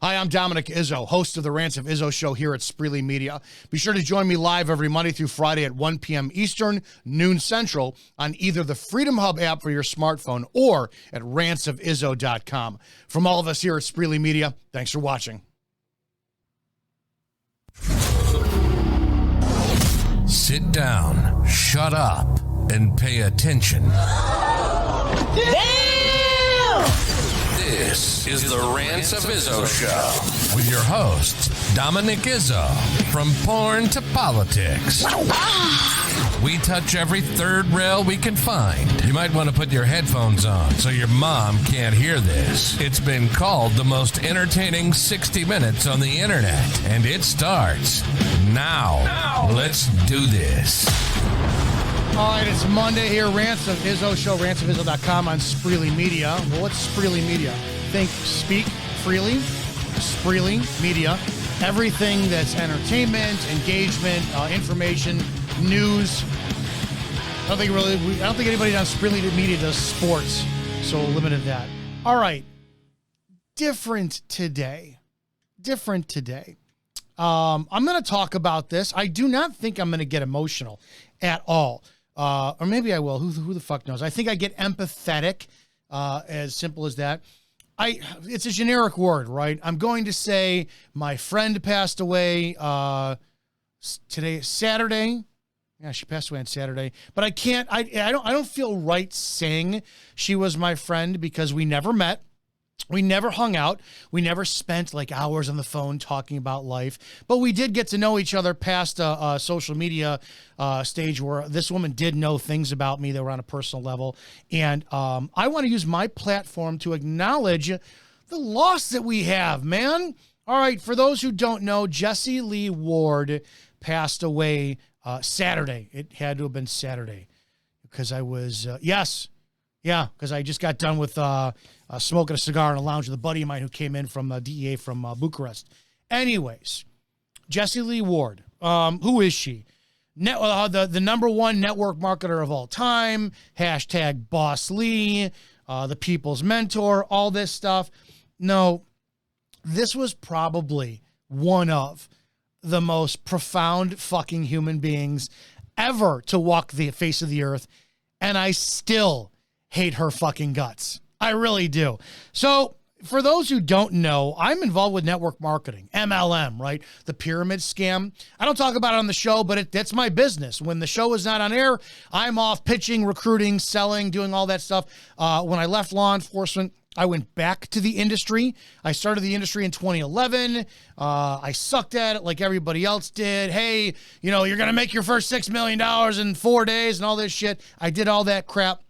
Hi, I'm Dominick Izzo, host of the Rants of Izzo show here at Spreely Media. Be sure to join me live every Monday through Friday at 1 p.m. Eastern, noon Central on either the Freedom Hub app for your smartphone or at rantsofizzo.com. From all of us here at Spreely Media, thanks for watching. Sit down, shut up, and pay attention. Damn! This is the Rants of Izzo Show with your host, Dominick Izzo. From porn to politics, we touch every third rail we can find. You might want to put your headphones on so your mom can't hear this. It's been called the most entertaining 60 minutes on the internet, and it starts now. Let's do this. All right, it's Monday here, Rants of Izzo show, rantsofizzo.com on Spreely Media. Well, what's Spreely Media? Think speak freely, Spreely Media. Everything that's entertainment, engagement, information, news. I don't think anybody on Spreely Media does sports, so limited that. All right, different today. I'm going to talk about this. I do not think I'm going to get emotional at all. Or maybe I will. Who the fuck knows? I think I get empathetic, as simple as that. It's a generic word, right? I'm going to say my friend passed away today, Saturday. Yeah, she passed away on Saturday. But I can't. I don't feel right saying she was my friend because we never met. We never hung out. We never spent like hours on the phone talking about life, but we did get to know each other past a social media stage where this woman did know things about me that were on a personal level. And I want to use my platform to acknowledge the loss that we have, man. All right. For those who don't know, Jessie Lee Ward passed away Saturday. It had to have been Saturday because I was, because I just got done with smoking a cigar in a lounge with a buddy of mine who came in from DEA from Bucharest. Anyways, Jessie Lee Ward, who is she? The number one network marketer of all time, hashtag Boss Lee, the people's mentor, all this stuff. No, this was probably one of the most profound fucking human beings ever to walk the face of the earth, and I still hate her fucking guts. I really do. So for those who don't know, I'm involved with network marketing, MLM, right? The pyramid scam. I don't talk about it on the show, but that's my business. When the show is not on air, I'm off pitching, recruiting, selling, doing all that stuff. When I left law enforcement, I went back to the industry. I started the industry in 2011. I sucked at it like everybody else did. Hey, you're going to make your first $6 million in 4 days and all this shit. I did all that crap.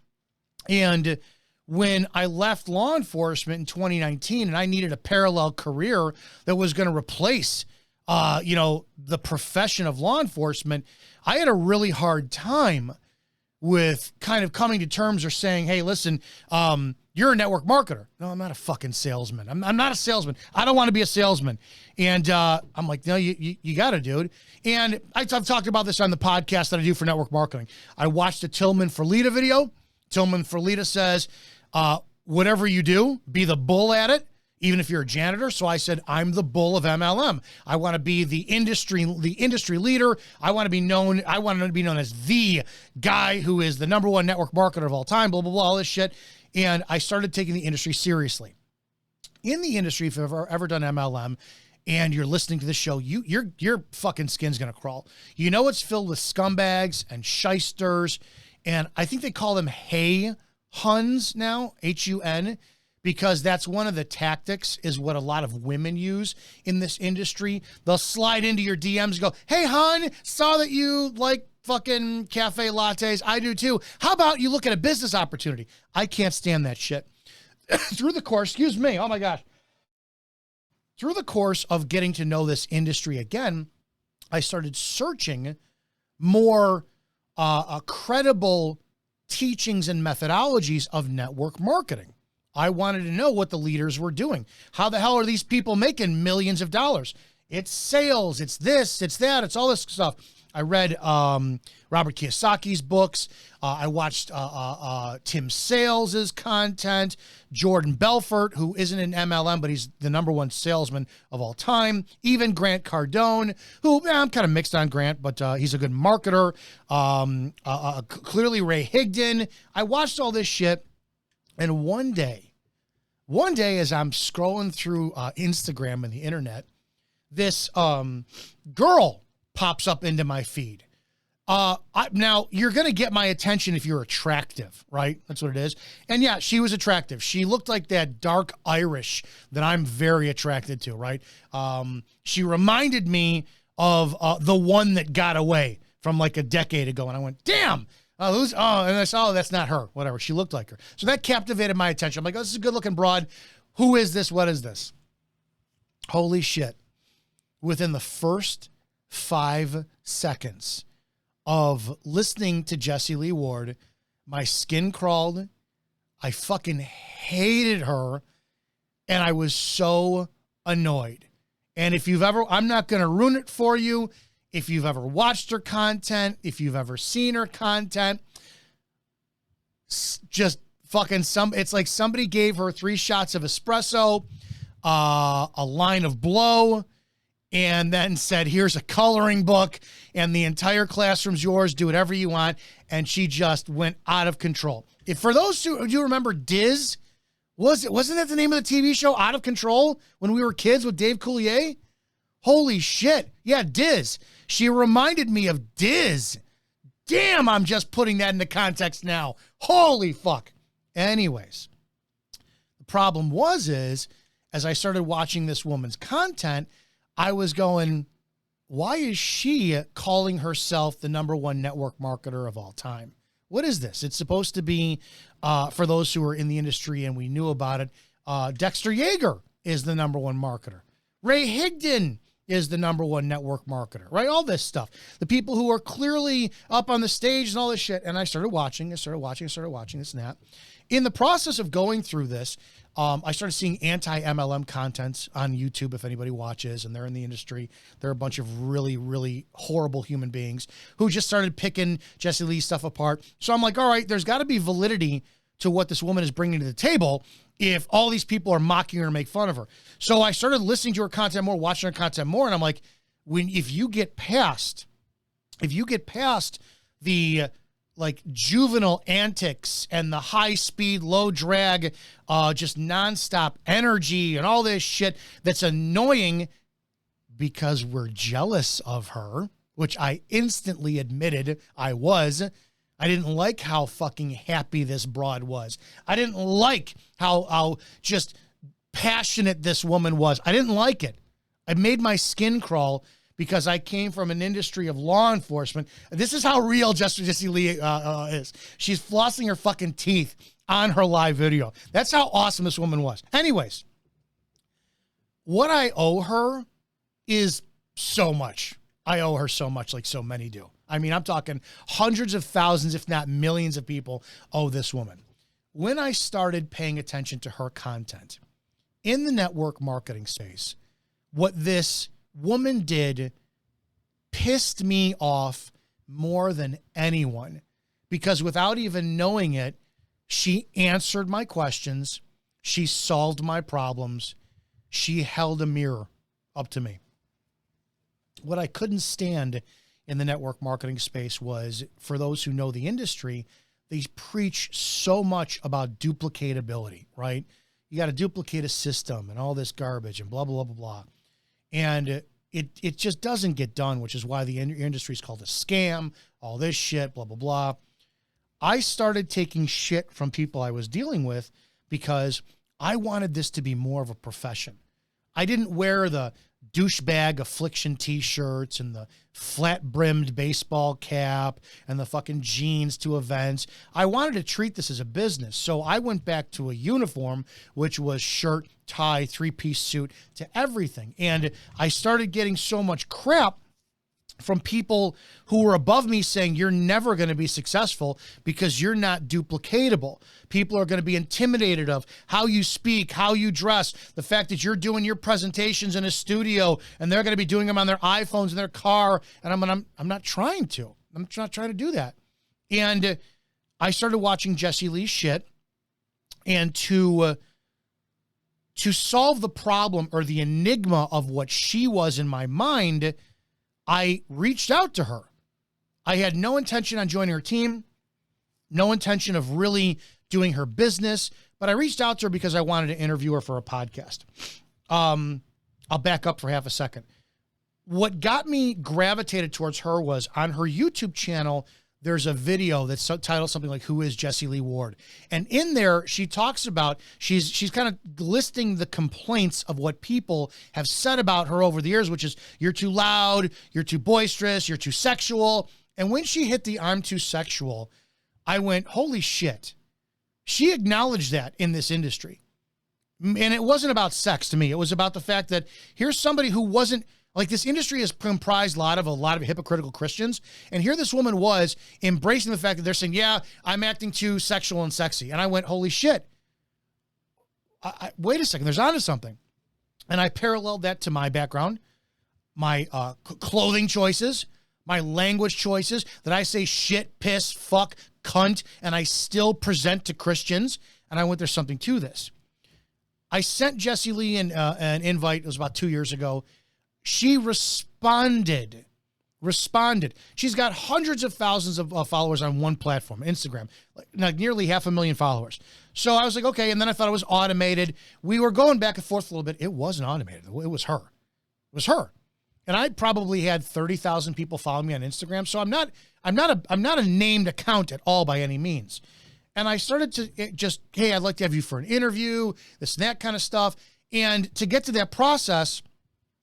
And when I left law enforcement in 2019 and I needed a parallel career that was going to replace, the profession of law enforcement, I had a really hard time with kind of coming to terms or saying, hey, listen, you're a network marketer. No, I'm not a fucking salesman. I'm not a salesman. I don't want to be a salesman. And I'm like, no, you got to, dude. And I've talked about this on the podcast that I do for network marketing. I watched a Tillman Ferlita video. Tillman Ferlita says, whatever you do, be the bull at it, even if you're a janitor. So I said, I'm the bull of MLM. I want to be the industry leader. I want to be known as the guy who is the number one network marketer of all time, blah, blah, blah, all this shit. And I started taking the industry seriously. In the industry, if you've ever done MLM and you're listening to this show, your fucking skin's going to crawl. It's filled with scumbags and shysters. And I think they call them Huns now, Hun, because that's one of the tactics is what a lot of women use in this industry. They'll slide into your DMs and go, hey, Hun, saw that you like fucking cafe lattes. I do too. How about you look at a business opportunity? I can't stand that shit. Through the course, excuse me, oh my gosh. Through the course of getting to know this industry again, I started searching more credible teachings and methodologies of network marketing. I wanted to know what the leaders were doing. How the hell are these people making millions of dollars? It's sales, it's this, it's that, it's all this stuff. I read Robert Kiyosaki's books. I watched Tim Sales's content. Jordan Belfort, who isn't an MLM, but he's the #1 salesman of all time. Even Grant Cardone, who I'm kind of mixed on Grant, but he's a good marketer. Clearly Ray Higdon. I watched all this shit. And one day as I'm scrolling through Instagram and the internet, this girl pops up into my feed. Now, you're going to get my attention if you're attractive, right? That's what it is. And yeah, she was attractive. She looked like that dark Irish that I'm very attracted to, right? She reminded me of the one that got away from like a decade ago. And I went, damn. And I saw, that's not her. Whatever. She looked like her. So that captivated my attention. I'm like, oh, this is a good looking broad. Who is this? What is this? Holy shit. Within the first 5 seconds of listening to Jessie Lee Ward, my skin crawled. I fucking hated her. And I was so annoyed. And if you've ever, I'm not going to ruin it for you. If you've ever watched her content, if you've ever seen her content, just fucking it's like somebody gave her 3 shots of espresso, a line of blow, and then said, here's a coloring book, and the entire classroom's yours, do whatever you want. And she just went out of control. If for those who do you remember Diz, wasn't that the name of the TV show, Out of Control, when we were kids with Dave Coulier? Holy shit. Yeah, Diz. She reminded me of Diz. Damn, I'm just putting that into context now. Holy fuck. Anyways, the problem is, as I started watching this woman's content, I was going, why is she calling herself the #1 network marketer of all time? What is this? It's supposed to be, for those who are in the industry and we knew about it, Dexter Yeager is the #1 marketer. Ray Higdon is the #1 network marketer, right? All this stuff. The people who are clearly up on the stage and all this shit. And I started watching this and that. In the process of going through this, I started seeing anti-MLM content on YouTube, if anybody watches, and they're in the industry. They're a bunch of really, really horrible human beings who just started picking Jessie Lee's stuff apart. So I'm like, all right, there's got to be validity to what this woman is bringing to the table if all these people are mocking her and make fun of her. So I started listening to her content more, watching her content more, and I'm like, if you get past the like juvenile antics and the high speed, low drag, just nonstop energy and all this shit that's annoying because we're jealous of her, which I instantly admitted I was. I didn't like how fucking happy this broad was. I didn't like how just passionate this woman was. I didn't like it. It made my skin crawl because I came from an industry of law enforcement. This is how real Jessie Lee is. She's flossing her fucking teeth on her live video. That's how awesome this woman was. Anyways, what I owe her is so much. I owe her so much, like so many do. I mean, I'm talking hundreds of thousands, if not millions of people owe this woman. When I started paying attention to her content in the network marketing space, what this woman did pissed me off more than anyone, because without even knowing it, she answered my questions. She solved my problems. She held a mirror up to me. What I couldn't stand in the network marketing space was, for those who know the industry, they preach so much about duplicatability, right? You got to duplicate a system and all this garbage and blah, blah, blah, blah. And it just doesn't get done, which is why the industry is called a scam, all this shit, blah, blah, blah. I started taking shit from people I was dealing with because I wanted this to be more of a profession. I didn't wear the douchebag affliction t-shirts and the flat-brimmed baseball cap and the fucking jeans to events. I wanted to treat this as a business. So I went back to a uniform, which was shirt, tie, 3-piece suit, to everything. And I started getting so much crap from people who were above me saying, you're never going to be successful because you're not duplicatable. People are going to be intimidated of how you speak, how you dress, the fact that you're doing your presentations in a studio and they're going to be doing them on their iPhones in their car. And I'm not trying to. I'm not trying to do that. And I started watching Jessie Lee's shit, and to solve the problem or the enigma of what she was in my mind, I reached out to her. I had no intention on joining her team, no intention of really doing her business, but I reached out to her because I wanted to interview her for a podcast. I'll back up for half a second. What got me gravitated towards her was on her YouTube channel, there's a video that's titled something like, "Who is Jessie Lee Ward?" And in there, she talks about, she's kind of listing the complaints of what people have said about her over the years, which is, you're too loud, you're too boisterous, you're too sexual. And when she hit the "I'm too sexual," I went, holy shit. She acknowledged that in this industry. And it wasn't about sex to me. It was about the fact that here's somebody who wasn't, like, this industry is comprised a lot of hypocritical Christians. And here this woman was embracing the fact that they're saying, yeah, I'm acting too sexual and sexy. And I went, holy shit. Wait a second, there's onto something. And I paralleled that to my background, my clothing choices, my language choices, that I say shit, piss, fuck, cunt, and I still present to Christians. And I went, there's something to this. I sent Jessie Lee an invite. It was about 2 years ago. She responded. She's got hundreds of thousands of followers on one platform, Instagram, like nearly 500,000 followers. So I was like, okay. And then I thought it was automated. We were going back and forth a little bit. It wasn't automated. It was her. It was her. And I probably had 30,000 people follow me on Instagram. So I'm not a named account at all by any means. And I started to just, hey, I'd like to have you for an interview, this and that kind of stuff. And to get to that process,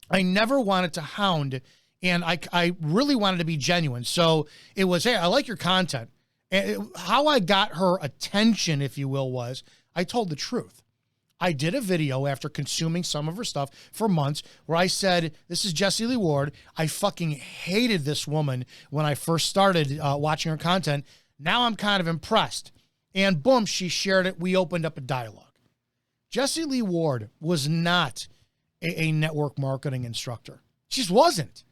I never wanted to hound, and I really wanted to be genuine. So it was, hey, I like your content. And how I got her attention, if you will, was I told the truth. I did a video after consuming some of her stuff for months where I said, this is Jessie Lee Ward. I fucking hated this woman when I first started watching her content. Now I'm kind of impressed. And boom, she shared it. We opened up a dialogue. Jessie Lee Ward was not a network marketing instructor. She just wasn't.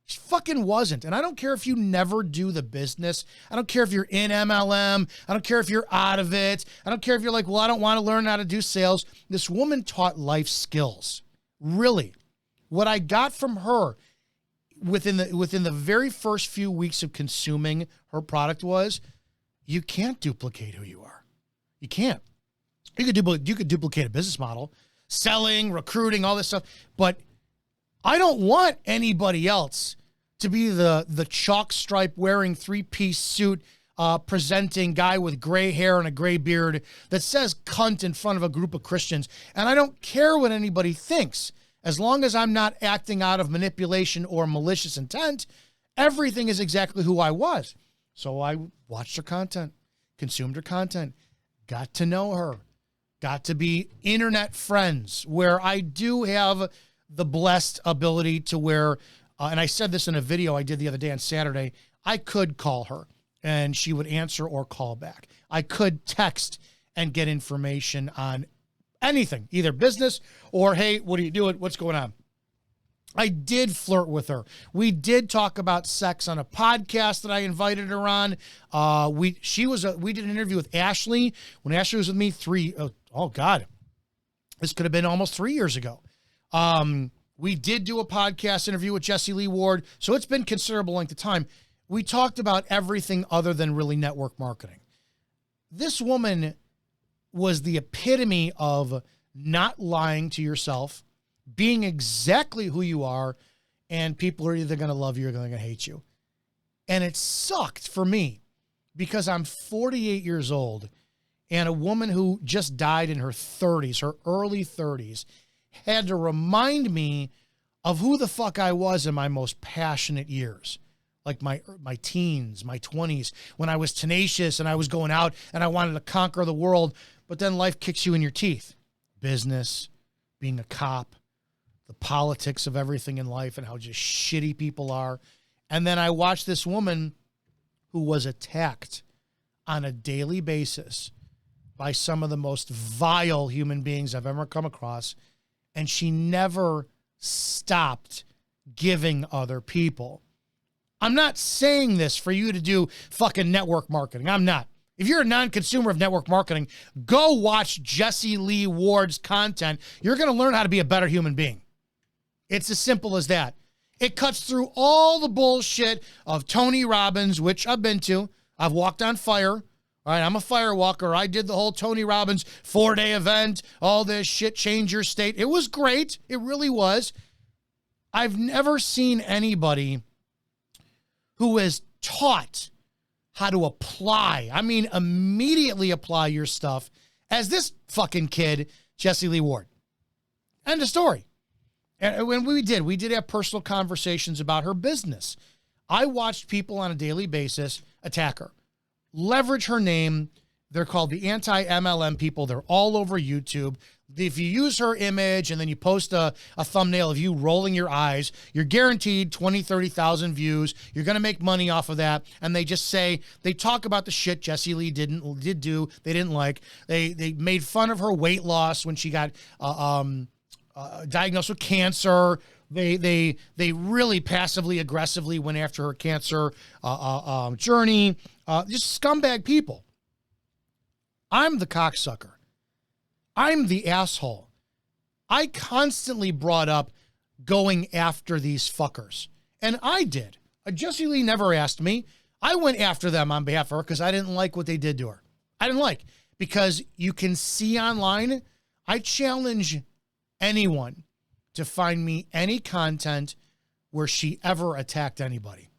She fucking wasn't. And I don't care if you never do the business. I don't care if you're in MLM. I don't care if you're out of it. I don't care if you're like, well, I don't want to learn how to do sales. This woman taught life skills. Really. What I got from her within the very first few weeks of consuming her product was, you can't duplicate who you are. You can't. You could duplicate a business model, selling, recruiting, all this stuff, but I don't want anybody else to be the chalk stripe wearing 3-piece suit presenting guy with gray hair and a gray beard that says cunt in front of a group of Christians. And I don't care what anybody thinks. As long as I'm not acting out of manipulation or malicious intent, everything is exactly who I was. So I watched her content, consumed her content, got to know her, got to be internet friends, where I do have the blessed ability to where, and I said this in a video I did the other day on Saturday, I could call her and she would answer or call back. I could text and get information on anything, either business or, hey, what are you doing? What's going on? I did flirt with her. We did talk about sex on a podcast that I invited her on. We did an interview with Ashley when Ashley was with me this could have been almost 3 years ago. We did do a podcast interview with Jessie Lee Ward. So it's been considerable length of time. We talked about everything other than really network marketing. This woman was the epitome of not lying to yourself, being exactly who you are, and people are either going to love you or going to hate you. And it sucked for me because I'm 48 years old, and a woman who just died in her 30s, her early 30s, had to remind me of who the fuck I was in my most passionate years. Like my teens, my 20s, when I was tenacious and I was going out and I wanted to conquer the world, but then life kicks you in your teeth. Business, being a cop, the politics of everything in life and how just shitty people are. And then I watched this woman who was attacked on a daily basis by some of the most vile human beings I've ever come across. And she never stopped giving other people. I'm not saying this for you to do fucking network marketing. I'm not. If you're a non-consumer of network marketing, go watch Jessie Lee Ward's content. You're going to learn how to be a better human being. It's as simple as that. It cuts through all the bullshit of Tony Robbins, which I've been to. I've walked on fire. All right, I'm a fire walker. I did the whole Tony Robbins 4-day event, all this shit, change your state. It was great. It really was. I've never seen anybody who is taught how to apply, immediately apply your stuff, as this fucking kid, Jessie Lee Ward. End of story. And when we did have personal conversations about her business. I watched people on a daily basis attack her, leverage her name. They're called the anti-MLM people. They're all over YouTube. If you use her image and then you post a thumbnail of you rolling your eyes, you're guaranteed 20, 30,000 views. You're going to make money off of that. And they just say, they talk about the shit Jessie Lee they didn't like. They made fun of her weight loss when she got diagnosed with cancer. They really passively aggressively went after her cancer journey. Just scumbag people. I'm the cocksucker. I'm the asshole. I constantly brought up going after these fuckers. And I did. Jessie Lee never asked me. I went after them on behalf of her because I didn't like what they did to her. I didn't like. Because you can see online, I challenge anyone to find me any content where she ever attacked anybody.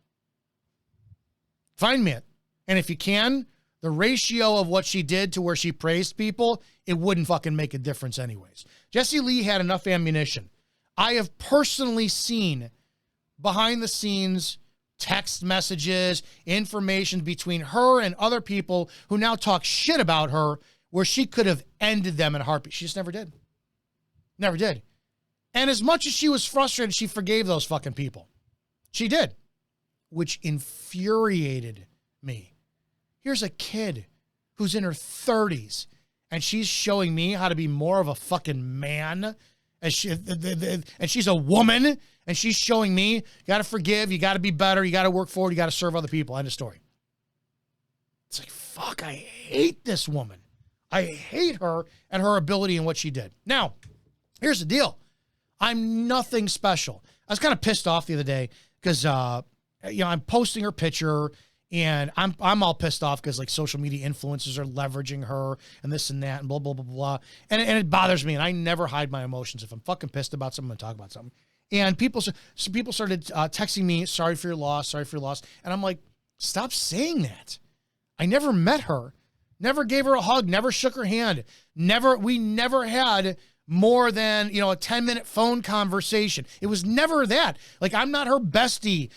Find me it. And if you can, the ratio of what she did to where she praised people, it wouldn't fucking make a difference anyways. Jessie Lee had enough ammunition. I have personally seen behind the scenes text messages, information between her and other people who now talk shit about her where she could have ended them in a heartbeat. She just never did. Never did. And as much as she was frustrated, she forgave those fucking people. She did, which infuriated me. Here's a kid who's in her 30s, and she's showing me how to be more of a fucking man. And she's a woman, and she's showing me, you got to forgive, you got to be better, you got to work forward, you got to serve other people. End of story. It's like, fuck, I hate this woman. I hate her and her ability and what she did. Now, here's the deal. I'm nothing special. I was kind of pissed off the other day because, I'm posting her picture, and I'm all pissed off because like social media influencers are leveraging her and this and that and blah, blah, blah, blah. And it bothers me. And I never hide my emotions. If I'm fucking pissed about something, I'm going to talk about something. And people started texting me, sorry for your loss. And I'm like, stop saying that. I never met her, never gave her a hug, never shook her hand. We never had more than, a 10-minute phone conversation. It was never that. Like, I'm not her bestie.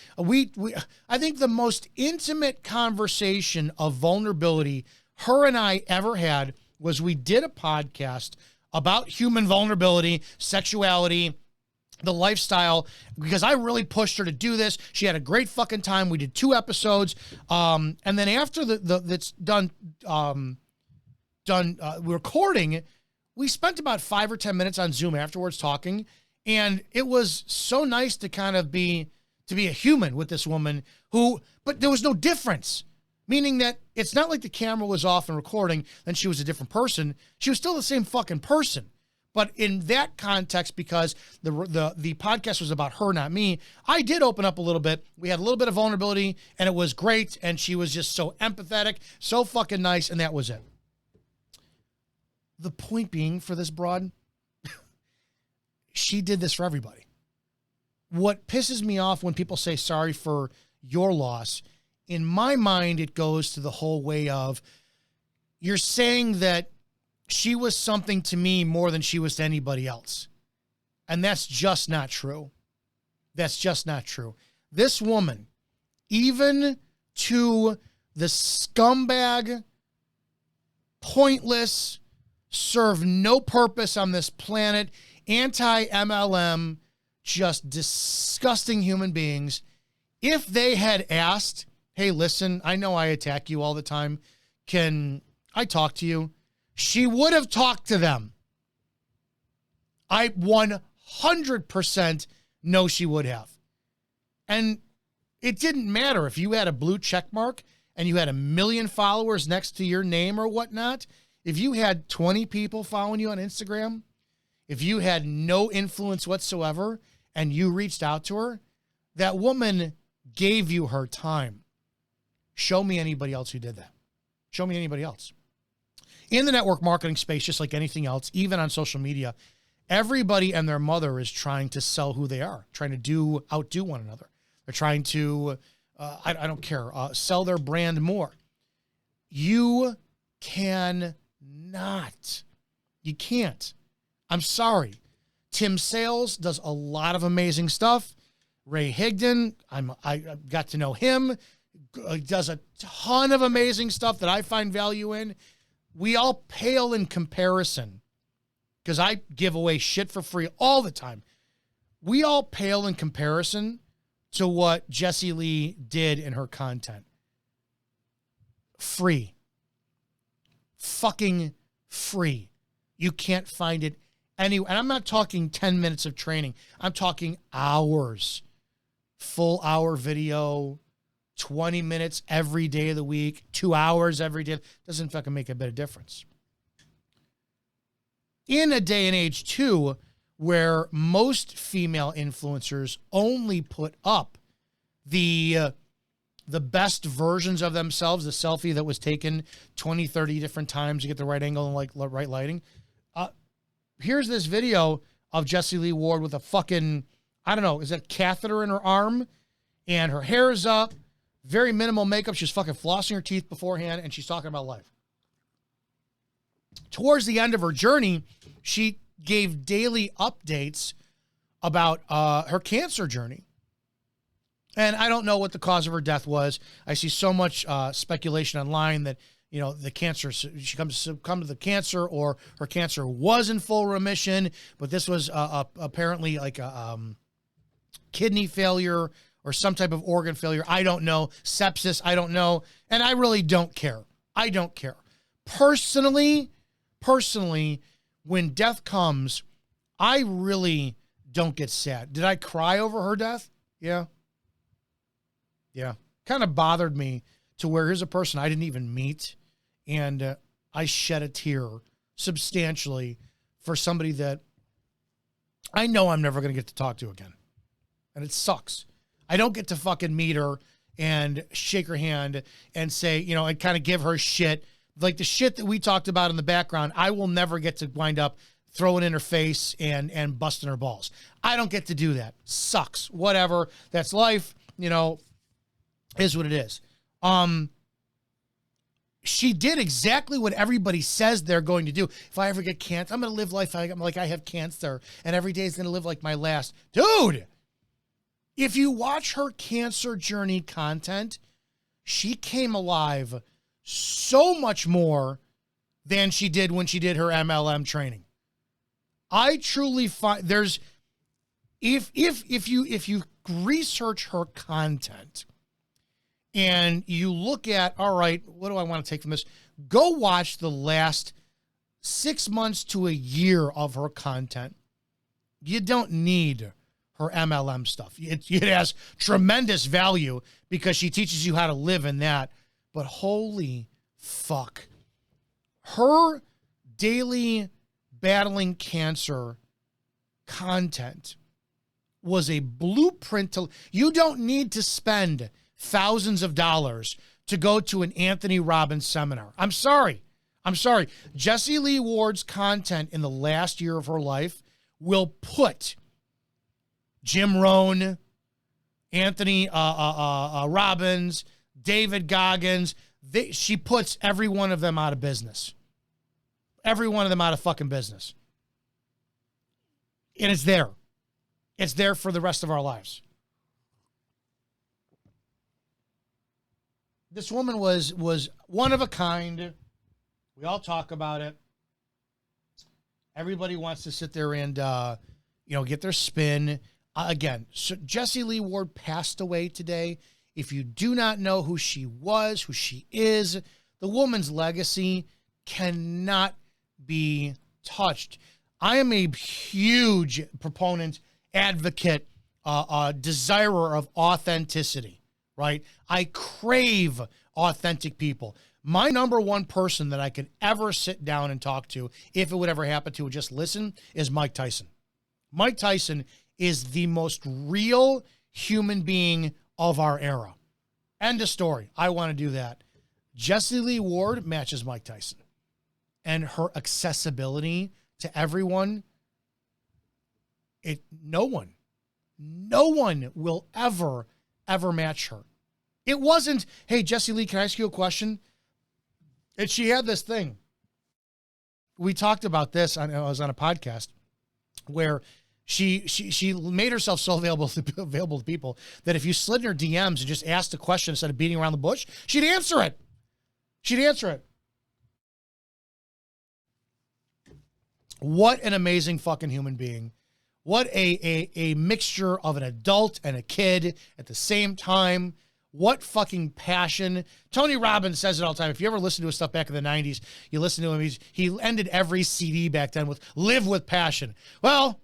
I think the most intimate conversation of vulnerability her and I ever had was we did a podcast about human vulnerability, sexuality, the lifestyle, because I really pushed her to do this. She had a great fucking time. We did 2 episodes. And then after that's done recording, we spent about 5 or 10 minutes on Zoom afterwards talking, and it was so nice to kind of be a human with this woman but there was no difference, meaning that it's not like the camera was off and recording, then she was a different person. She was still the same fucking person. But in that context, because the podcast was about her, not me, I did open up a little bit. We had a little bit of vulnerability, and it was great, and she was just so empathetic, so fucking nice, and that was it. The point being for this broad, she did this for everybody. What pisses me off when people say sorry for your loss, in my mind, it goes to the whole way of you're saying that she was something to me more than she was to anybody else. And that's just not true. That's just not true. This woman, even to the scumbag, pointless, serve no purpose on this planet, anti-MLM, just disgusting human beings, If they had asked, hey, listen, I know I attack you all the time. Can I talk to you? She would have talked to them. I 100% know she would have. And it didn't matter if you had a blue check mark and you had 1 million followers next to your name or whatnot. If you had 20 people following you on Instagram, if you had no influence whatsoever and you reached out to her, that woman gave you her time. Show me anybody else who did that. Show me anybody else. In the network marketing space, just like anything else, even on social media, everybody and their mother is trying to sell who they are, trying to outdo one another. They're trying to, I don't care, sell their brand more. You cannot. You can't. I'm sorry. Tim Sales does a lot of amazing stuff. Ray Higdon, I got to know him. He does a ton of amazing stuff that I find value in. We all pale in comparison because I give away shit for free all the time. We all pale in comparison to what Jessie Lee did in her content. Free. Fucking free. You can't find it anywhere. And I'm not talking 10 minutes of training. I'm talking hours. Full hour video, 20 minutes every day of the week, 2 hours every day. Doesn't fucking make a bit of difference. In a day and age, too, where most female influencers only put up the best versions of themselves, the selfie that was taken 20, 30 different times to get the right angle and like right lighting. Here's this video of Jessie Lee Ward with a fucking, I don't know, is that a catheter in her arm? And her hair is up, very minimal makeup. She's fucking flossing her teeth beforehand, and she's talking about life. Towards the end of her journey, she gave daily updates about her cancer journey. And I don't know what the cause of her death was. I see so much speculation online that, you know, the cancer, she comes to succumb to the cancer, or her cancer was in full remission, but this was apparently like a kidney failure or some type of organ failure. I don't know. Sepsis, I don't know. And I really don't care. I don't care. Personally, when death comes, I really don't get sad. Did I cry over her death? Yeah. Kind of bothered me to where here's a person I didn't even meet, and I shed a tear substantially for somebody that I know I'm never going to get to talk to again. And it sucks. I don't get to fucking meet her and shake her hand and say, you know, and kind of give her shit. Like the shit that we talked about in the background, I will never get to wind up throwing in her face and busting her balls. I don't get to do that. Sucks. Whatever. That's life. You know, is what it is. She did exactly what everybody says they're going to do. If I ever get cancer, I'm going to live life like I have cancer, and every day is going to live like my last. Dude, if you watch her cancer journey content, she came alive so much more than she did when she did her MLM training. I truly find there's, if you research her content and you look at, all right, what do I want to take from this? Go watch the last 6 months to a year of her content. You don't need her MLM stuff. It has tremendous value because she teaches you how to live in that. But holy fuck. Her daily battling cancer content was a blueprint to, you don't need to spend thousands of dollars to go to an Anthony Robbins seminar. I'm sorry. Jessie Lee Ward's content in the last year of her life will put Jim Rohn, Anthony Robbins, David Goggins, she puts every one of them out of business. Every one of them out of fucking business. And it's there. It's there for the rest of our lives. This woman was one of a kind. We all talk about it. Everybody wants to sit there and, get their spin. Again, so Jessie Lee Ward passed away today. If you do not know who she was, who she is, the woman's legacy cannot be touched. I am a huge proponent, advocate, desirer of authenticity, right? I crave authentic people. My number one person that I could ever sit down and talk to, if it would ever happen to, just listen, is Mike Tyson. Mike Tyson is the most real human being of our era. End of story. I want to do that. Jessie Lee Ward matches Mike Tyson. And her accessibility to everyone, no one will ever match her. It wasn't, hey, Jessie Lee, can I ask you a question? And she had this thing. We talked about this, I was on a podcast, where she made herself so available to people that if you slid in her DMs and just asked a question instead of beating around the bush, she'd answer it. What an amazing fucking human being. What a mixture of an adult and a kid at the same time. What fucking passion. Tony Robbins says it all the time. If you ever listen to his stuff back in the 90s, you listen to him, he ended every CD back then with "live with passion." Well,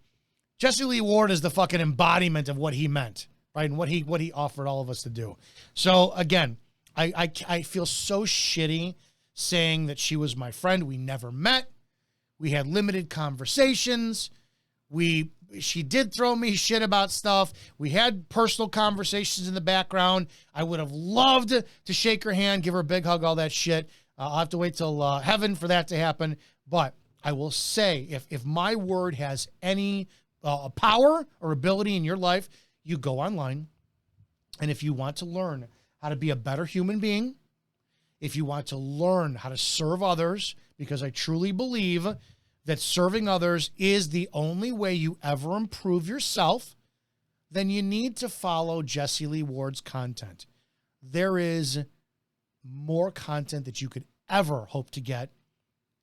Jessie Lee Ward is the fucking embodiment of what he meant, right? And what he offered all of us to do. So again, I feel so shitty saying that she was my friend. We never met. We had limited conversations. She did throw me shit about stuff. We had personal conversations in the background. I would have loved to shake her hand, give her a big hug, all that shit. I'll have to wait till heaven for that to happen. But I will say, if my word has any power or ability in your life, you go online. And if you want to learn how to be a better human being, if you want to learn how to serve others, because I truly believe that serving others is the only way you ever improve yourself, then you need to follow Jessie Lee Ward's content. There is more content that you could ever hope to get.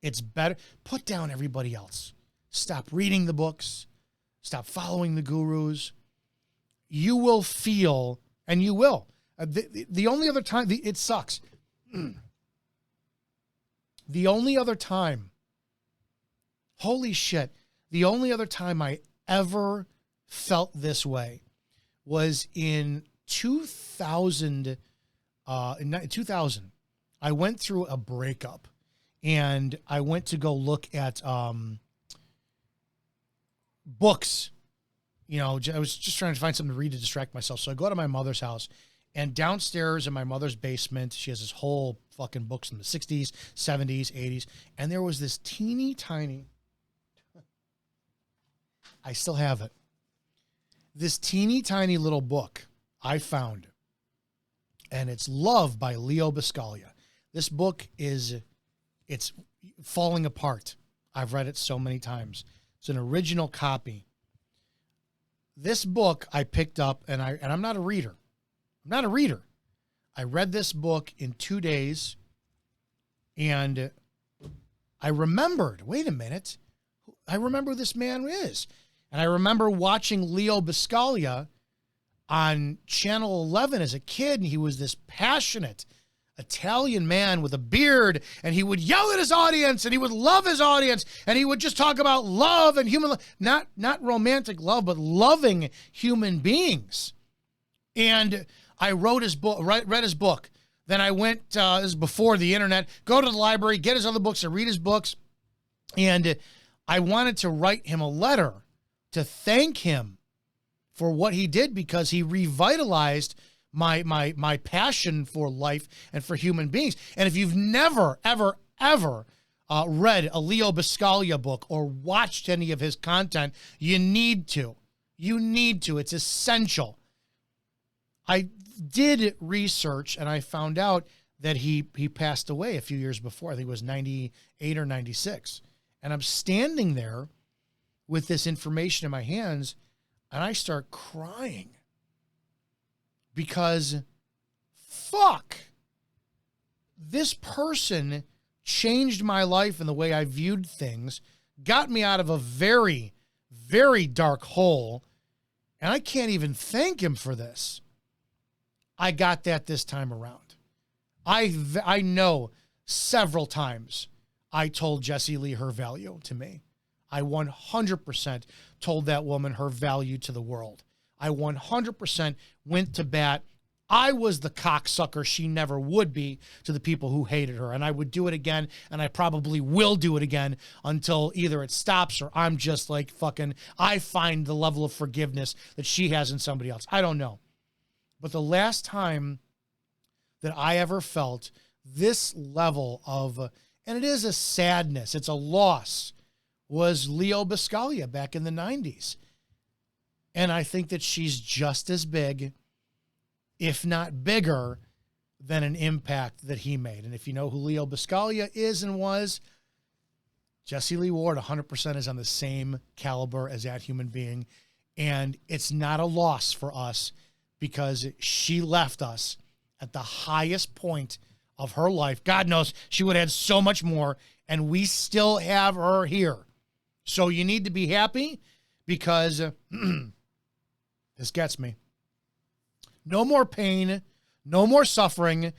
It's better. Put down everybody else. Stop reading the books. Stop following the gurus. You will feel, and you will. The only other time, it sucks. The only other time, holy shit, the only other time I ever felt this way was in 2000. In 2000, I went through a breakup, and I went to go look at books. You know, I was just trying to find something to read to distract myself. So I go to my mother's house, and downstairs in my mother's basement, she has this whole fucking books in the 60s, 70s, 80s. And there was this teeny tiny, I still have it, this teeny tiny little book I found. And it's Love by Leo Buscaglia. This book it's falling apart. I've read it so many times. It's an original copy. This book I picked up, and I'm not a reader. I'm not a reader. I read this book in 2 days, and I remembered, wait a minute, I remember who this man is. And I remember watching Leo Buscaglia on Channel 11 as a kid, and he was this passionate Italian man with a beard, and he would yell at his audience, and he would love his audience, and he would just talk about love and human love, not romantic love, but loving human beings. And I wrote his book, read his book. Then I went, this is before the internet, go to the library, get his other books, and read his books. And I wanted to write him a letter to thank him for what he did, because he revitalized my passion for life and for human beings. And if you've never, ever, ever read a Leo Buscaglia book or watched any of his content, you need to. You need to. It's essential. I did research, and I found out that he passed away a few years before. I think it was 98 or 96. And I'm standing there with this information in my hands, and I start crying. Because, fuck, this person changed my life and the way I viewed things, got me out of a very, very dark hole, And I can't even thank him for this. I got that this time around. I know several times I told Jessie Lee her value to me. I 100% told that woman her value to the world. I 100% went to bat. I was the cocksucker she never would be to the people who hated her. And I would do it again, and I probably will do it again until either it stops or I'm just like fucking, I find the level of forgiveness that she has in somebody else. I don't know. But the last time that I ever felt this level of, and it is a sadness, it's a loss, was Leo Biscaglia back in the 90s. And I think that she's just as big, if not bigger, than an impact that he made. And if you know who Leo Biscaglia is and was, Jessie Lee Ward 100% is on the same caliber as that human being. And it's not a loss for us because she left us at the highest point of her life. God knows she would have had so much more, and we still have her here. So you need to be happy because this gets me. No more pain, no more suffering.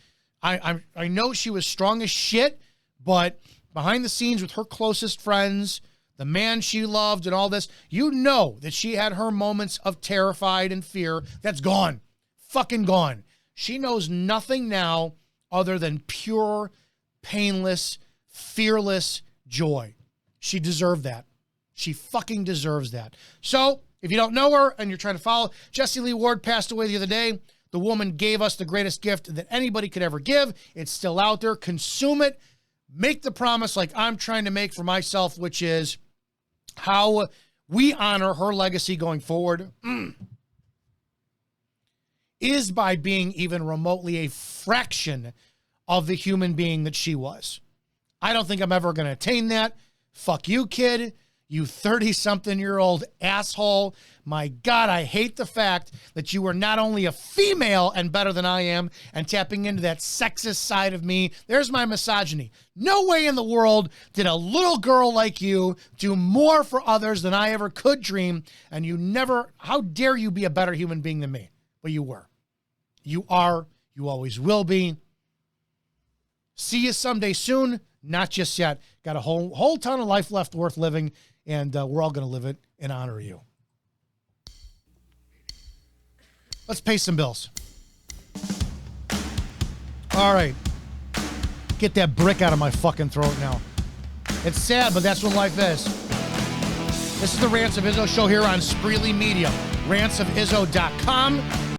I know she was strong as shit, but behind the scenes with her closest friends, the man she loved and all this, you know that she had her moments of terrified and fear. That's gone. Fucking gone. She knows nothing now other than pure, painless, fearless joy. She deserved that. She fucking deserves that. So, if you don't know her and you're trying to follow, Jessie Lee Ward passed away the other day. The woman gave us the greatest gift that anybody could ever give. It's still out there. Consume it. Make the promise like I'm trying to make for myself, which is how we honor her legacy going forward is by being even remotely a fraction of the human being that she was. I don't think I'm ever going to attain that. Fuck you, kid. You 30-something-year-old asshole. My God, I hate the fact that you were not only a female and better than I am and tapping into that sexist side of me. There's my misogyny. No way in the world did a little girl like you do more for others than I ever could dream. And you never, how dare you be a better human being than me? But you were. You are. You always will be. See you someday soon. Not just yet. Got a whole ton of life left worth living. And we're all going to live it and honor you. Let's pay some bills. All right. Get that brick out of my fucking throat now. It's sad, but that's what life is. This is the Rants of Izzo show here on Spreely Media. Rantsofizzo.com.